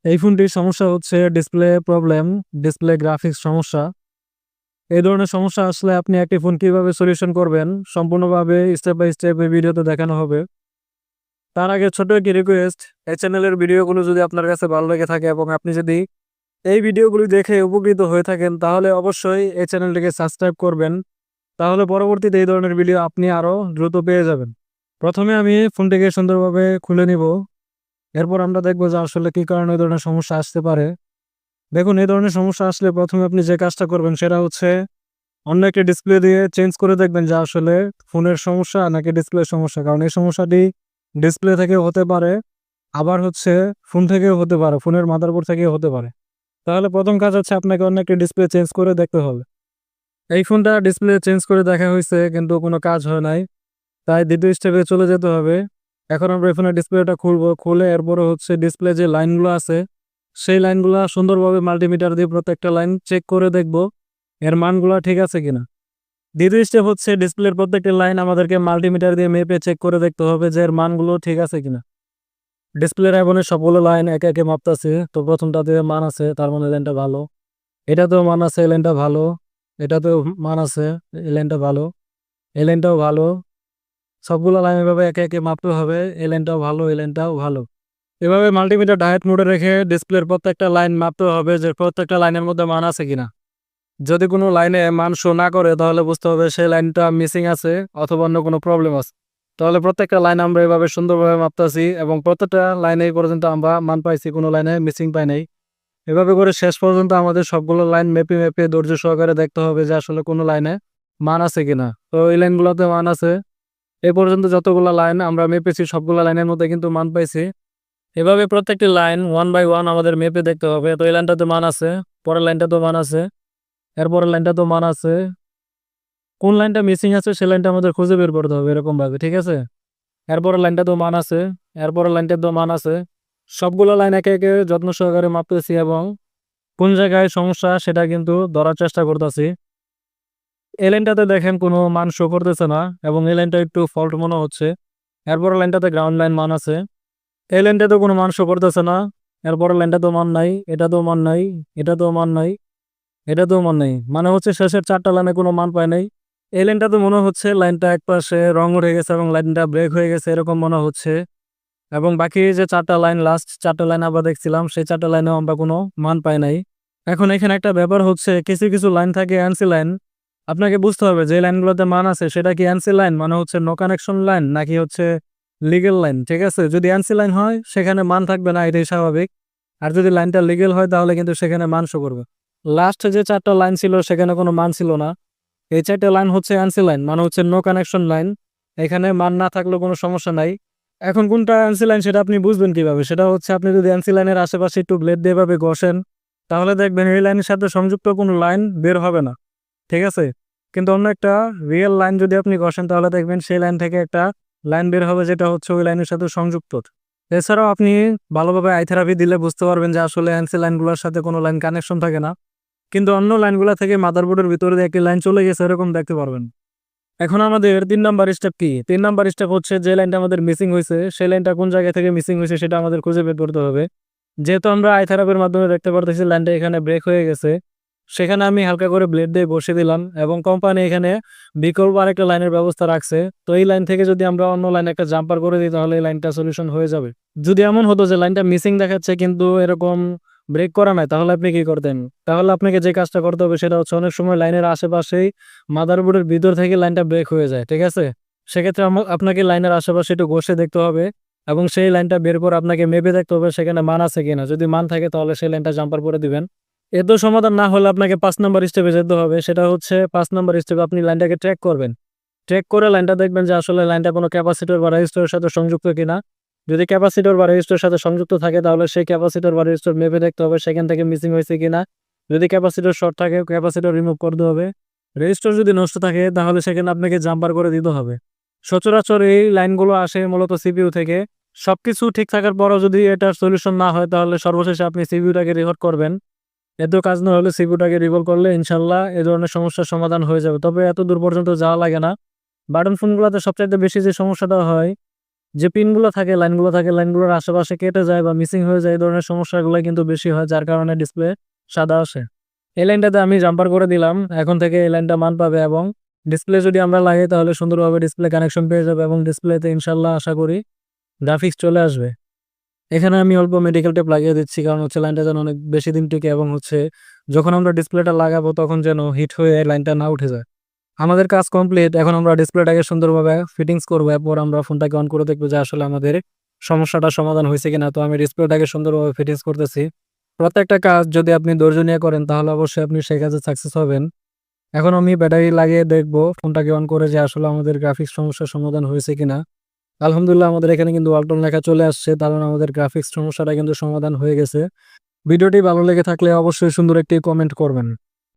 এই ফোনটির সমস্যা হচ্ছে ডিসপ্লে প্রবলেম, ডিসপ্লে গ্রাফিক্স সমস্যা। এই ধরনের সমস্যা আসলে আপনি একটি ফোন কিভাবে সলিউশন করবেন সম্পূর্ণভাবে স্টেপ বাই স্টেপ এই ভিডিওতে দেখানো হবে। তার আগে ছোট্ট একটি রিকোয়েস্ট, এই চ্যানেলের ভিডিওগুলো যদি আপনার কাছে ভালো লেগে থাকে এবং আপনি যদি এই ভিডিওগুলি দেখে উপকৃত হয়ে থাকেন তাহলে অবশ্যই এই চ্যানেলটিকে সাবস্ক্রাইব করবেন। তাহলে পরবর্তীতে এই ধরনের ভিডিও আপনি আরও দ্রুত পেয়ে যাবেন। প্রথমে আমি ফোনটিকে সুন্দরভাবে খুলে নিব। এরপর আমরা দেখব যে আসলে কী কারণে এই ধরনের সমস্যা আসতে পারে। দেখুন, এই ধরনের সমস্যা আসলে প্রথমে আপনি যে কাজটা করবেন সেটা হচ্ছে অন্য একটি ডিসপ্লে দিয়ে চেঞ্জ করে দেখবেন যে আসলে ফোনের সমস্যা নাকি ডিসপ্লের সমস্যা। কারণ এই সমস্যাটি ডিসপ্লে থেকেও হতে পারে, আবার হচ্ছে ফোন থেকেও হতে পারে, ফোনের মাদারবোর্ড থেকেও হতে পারে। তাহলে প্রথম কাজ হচ্ছে আপনাকে অন্য একটি ডিসপ্লে চেঞ্জ করে দেখতে হবে। এই ফোনটা ডিসপ্লে চেঞ্জ করে দেখা হয়েছে কিন্তু কোনো কাজ হয় নাই, তাই দ্বিতীয় স্টেপে চলে যেতে হবে। এখন আমরা এই ফোনের ডিসপ্লেটা খুলবো, খুলে এরপরে হচ্ছে ডিসপ্লে যে লাইনগুলো আছে সেই লাইনগুলা সুন্দরভাবে মাল্টিমিটার দিয়ে প্রত্যেকটা লাইন চেক করে দেখব এর মানগুলা ঠিক আছে কিনা। দ্বিতীয় স্টেপ হচ্ছে ডিসপ্লের প্রত্যেকটা লাইন আমাদেরকে মাল্টিমিটার দিয়ে মেপে চেক করে দেখতে হবে যে এর মানগুলো ঠিক আছে কিনা। ডিসপ্লের এখনের সবগুলো লাইন একে একে মাপতাছে। তো প্রথমটাতে মান আছে, তার মানে লাইনটা ভালো। এটাতেও মান আছে, এই লাইনটা ভালো। এটাতেও মান আছে, এই লাইনটা ভালো। এই লাইনটাও ভালো। সবগুলো লাইন এভাবে একে একে মাপতে হবে। এই লাইনটাও ভালো, এই লাইনটাও ভালো। এভাবে মাল্টিমিটার ডায়েট মোডে রেখে ডিসপ্লের প্রত্যেকটা লাইন মাপতে হবে যে প্রত্যেকটা লাইনের মধ্যে মান আছে কিনা। যদি কোনো লাইনে মান শো না করে তাহলে বুঝতে হবে সেই লাইনটা মিসিং আছে অথবা অন্য কোনো প্রবলেম আছে। তাহলে প্রত্যেকটা লাইন আমরা এভাবে সুন্দরভাবে মাপতাছি এবং প্রত্যেকটা লাইনে এই পর্যন্ত আমরা মান পাইছি, কোনো লাইনে মিসিং পাই নাই। এভাবে করে শেষ পর্যন্ত আমাদের সবগুলো লাইন মেপে মেপে ধৈর্য সহকারে দেখতে হবে যে আসলে কোনো লাইনে মান আছে কিনা। তো এই লাইনগুলোতে মান আছে। এ পর্যন্ত যতগুলো লাইন আমরা মেপেছি সবগুলো লাইনের মধ্যে কিন্তু মান পাইছি। এভাবে প্রত্যেকটি লাইন ওয়ান বাই ওয়ান আমাদের মেপে দেখতে হবে। তো এই লাইনটাতে মান আছে, পরের লাইনটাতেও মান আছে, এরপরের লাইনটাতেও মান আছে। কোন লাইনটা মিসিং আছে সেই লাইনটা আমাদের খুঁজে বের করতে হবে এরকম ভাবে, ঠিক আছে। এরপরের লাইনটাতেও মান আছে, এরপরের লাইনটাতেও মান আছে। সবগুলো লাইন একে একে যত্ন সহকারে মাপতেছি এবং কোন জায়গায় সমস্যা সেটা কিন্তু ধরার চেষ্টা করতেছি। এই লাইনটাতে দেখেন কোনো মান শো করতেছে না এবং এই লাইনটা একটু ফল্ট মনে হচ্ছে। এরপরের লাইনটাতে গ্রাউন্ড লাইন মান আছে। এই লাইনটাতে কোনো মান শো করতেছে না। এরপরের লাইনটাতেও মান নাই, এটাতেও মান নাই, এটাতেও মান নাই, এটাতেও মান নাই। মানে হচ্ছে শেষের 4টা লাইনে কোনো মান পায় নাই। এই লাইনটাতে মনে হচ্ছে লাইনটা একপাশে রং উঠে গেছে এবং লাইনটা ব্রেক হয়ে গেছে এরকম মনে হচ্ছে। এবং বাকি যে 4টা লাইন, লাস্ট 4টা লাইন আমরা দেখছিলাম সেই 4টা লাইনেও আমরা কোনো মান পাই নাই। এখন এখানে একটা ব্যাপার হচ্ছে কিছু কিছু লাইন থাকে অ্যান্সি লাইন। আপনাকে বুঝতে হবে যে লাইনগুলোতে মান আছে সেটা কি অ্যান্সি লাইন মানে হচ্ছে নো কানেকশন লাইন নাকি হচ্ছে লিগ্যাল লাইন, ঠিক আছে। যদি অ্যান্সি লাইন হয় সেখানে মান থাকবে না, এটাই স্বাভাবিক। আর যদি লাইনটা লিগ্যাল হয় তাহলে কিন্তু সেখানে মান শো করবে। লাস্ট যে 4টা লাইন ছিল সেখানে কোনো মান ছিল না। এই 4টা লাইন হচ্ছে অ্যান্সি লাইন মানে হচ্ছে নো কানেকশন লাইন। এখানে মান না থাকলেও কোনো সমস্যা নাই। এখন কোনটা অ্যান্সি লাইন সেটা আপনি বুঝবেন কিভাবে? সেটা হচ্ছে আপনি যদি অ্যান্সি লাইনের আশেপাশে একটু ব্লেড দিয়ে এভাবে ঘষেন তাহলে দেখবেন এই লাইনের সাথে সংযুক্ত কোনো লাইন বের হবে না, ঠিক আছে। কিন্তু অন্য একটা রিয়েল লাইন যদি আপনি ঘষেন তাহলে দেখবেন সেই লাইন থেকে একটা লাইন বের হবে যেটা হচ্ছে ওই লাইনের সাথে সংযুক্ত। এছাড়াও আপনি ভালোভাবে আই থেরাপি দিলে বুঝতে পারবেন যে আসলে অ্যান্সি লাইনগুলোর সাথে কোনো লাইন কানেকশন থাকে না, কিন্তু অন্য লাইনগুলো থেকে মাদারবোর্ডের ভিতরে দিয়ে একটি লাইন চলে গেছে এরকম দেখতে পারবেন। এখন আমাদের 3 নাম্বার স্টেপ কি? 3 নাম্বার স্টেপ হচ্ছে যে লাইনটা আমাদের মিসিং হয়েছে সেই লাইনটা কোন জায়গা থেকে মিসিং হয়েছে সেটা আমাদের খুঁজে বের করতে হবে। যেহেতু আমরা আই থেরাপির মাধ্যমে দেখতে পারতেছি লাইনটা এখানে ব্রেক হয়ে গেছে, সেখানে আমি হালকা করে ব্লেড দিয়ে বসিয়ে দিলাম এবং কোম্পানি এখানে বিকল্প আরেকটা লাইনের ব্যবস্থা রাখছে। তো এই লাইন থেকে যদি আমরা অন্য লাইনে একটা জাম্পার করে দিই তাহলে এই লাইনটা সলিউশন হয়ে যাবে। যদি এমন হতো যে লাইনটা মিসিং দেখাচ্ছে কিন্তু এরকম ব্রেক করা নাই তাহলে আপনি কি করতেন? তাহলে আপনাকে যে কাজটা করতে হবে সেটা হচ্ছে অনেক সময় লাইনের আশেপাশেই মাদারবোর্ডের ভিতর থেকে লাইনটা ব্রেক হয়ে যায়, ঠিক আছে। সেক্ষেত্রে আপনাকে লাইনের আশেপাশে একটু ঘষে দেখতে হবে এবং সেই লাইনটা বের করে আপনাকে মেপে দেখতে হবে সেখানে মান আছে কিনা। যদি মান থাকে তাহলে সেই লাইনটা জাম্পার করে দিবেন। এতেও সমাধান না হলে আপনাকে 5 নাম্বার স্টেপে যেতে হবে। সেটা হচ্ছে 5 নাম্বার স্টেপে আপনি লাইনটাকে ট্র্যাক করবেন। ট্র্যাক করে লাইনটা দেখবেন যে আসলে লাইনটা কোনো ক্যাপাসিটর বা রেজিস্টরের সাথে সংযুক্ত কিনা। যদি ক্যাপাসিটর বা রেজিস্টরের সাথে সংযুক্ত থাকে তাহলে সেই ক্যাপাসিটর বা রেজিস্টর মেপে দেখতে হবে সেখান থেকে মিসিং হয়েছে কিনা। যদি ক্যাপাসিটর শর্ট থাকে ক্যাপাসিটর রিমুভ করতে হবে। রেজিস্টর যদি নষ্ট থাকে তাহলে সেখানে আপনাকে জাম্পার করে দিতে হবে। সচরাচর এই লাইনগুলো আসে মূলত সিপিইউ থেকে। সবকিছু ঠিক থাকার পরও যদি এটার সলিউশন না হয় তাহলে সর্বশেষে আপনি সিপিইউটাকে রিভার্ট করবেন। এত কাজ না হলে সিপিইউটাকে রিভলভ করলে ইনশাল্লাহ এ ধরনের সমস্যার সমাধান হয়ে যাবে। তবে এত দূর পর্যন্ত যাওয়া লাগে না। বাটন ফোনগুলোতে সবচাইতে বেশি যে সমস্যাটা হয় যে পিনগুলো থাকে, লাইনগুলোর আশেপাশে কেটে যায় বা মিসিং হয়ে যায়, এই ধরনের সমস্যাগুলো কিন্তু বেশি হয়, যার কারণে ডিসপ্লে সাদা আসে। এই লাইনটাতে আমি জাম্পার করে দিলাম, এখন থেকে এই লাইনটা মান পাবে এবং ডিসপ্লে যদি আমরা লাগাই তাহলে সুন্দরভাবে ডিসপ্লে কানেকশন পেয়ে যাবে এবং ডিসপ্লেতে ইনশাল্লাহ আশা করি গ্রাফিক্স চলে আসবে। এখানে আমি অল্প মেডিকেল টেপ লাগিয়ে দিচ্ছি, কারণ হচ্ছে লাইনটা যেন অনেক বেশি দিন টিকে এবং হচ্ছে যখন আমরা ডিসপ্লেটা লাগাবো তখন যেন হিট হয়ে লাইনটা না উঠে যায়। আমাদের কাজ কমপ্লিট। এখন আমরা ডিসপ্লেটাকে সুন্দরভাবে ফিটিংস করবো, এরপর আমরা ফোনটাকে অন করে দেখবো যে আসলে আমাদের সমস্যাটা সমাধান হয়েছে কিনা। তো আমি ডিসপ্লেটাকে সুন্দরভাবে ফিটিংস করতেছি। প্রত্যেকটা কাজ যদি আপনি ধৈর্য নিয়ে করেন তাহলে অবশ্যই আপনি সেই কাজে সাকসেস হবেন। এখন আমি ব্যাটারি লাগিয়ে দেখবো ফোনটাকে অন করে যে আসলে আমাদের গ্রাফিক্স সমস্যার সমাধান হয়েছে কিনা। আলহামদুলিল্লাহ আমাদের এখানে কিন্তু ওয়ালটন লেখা চলে আসছে, কারণ আমাদের গ্রাফিক্স সমস্যাটা কিন্তু সমাধান হয়ে গেছে। ভিডিওটি ভালো লেগে থাকলে অবশ্যই সুন্দর একটি কমেন্ট করবেন।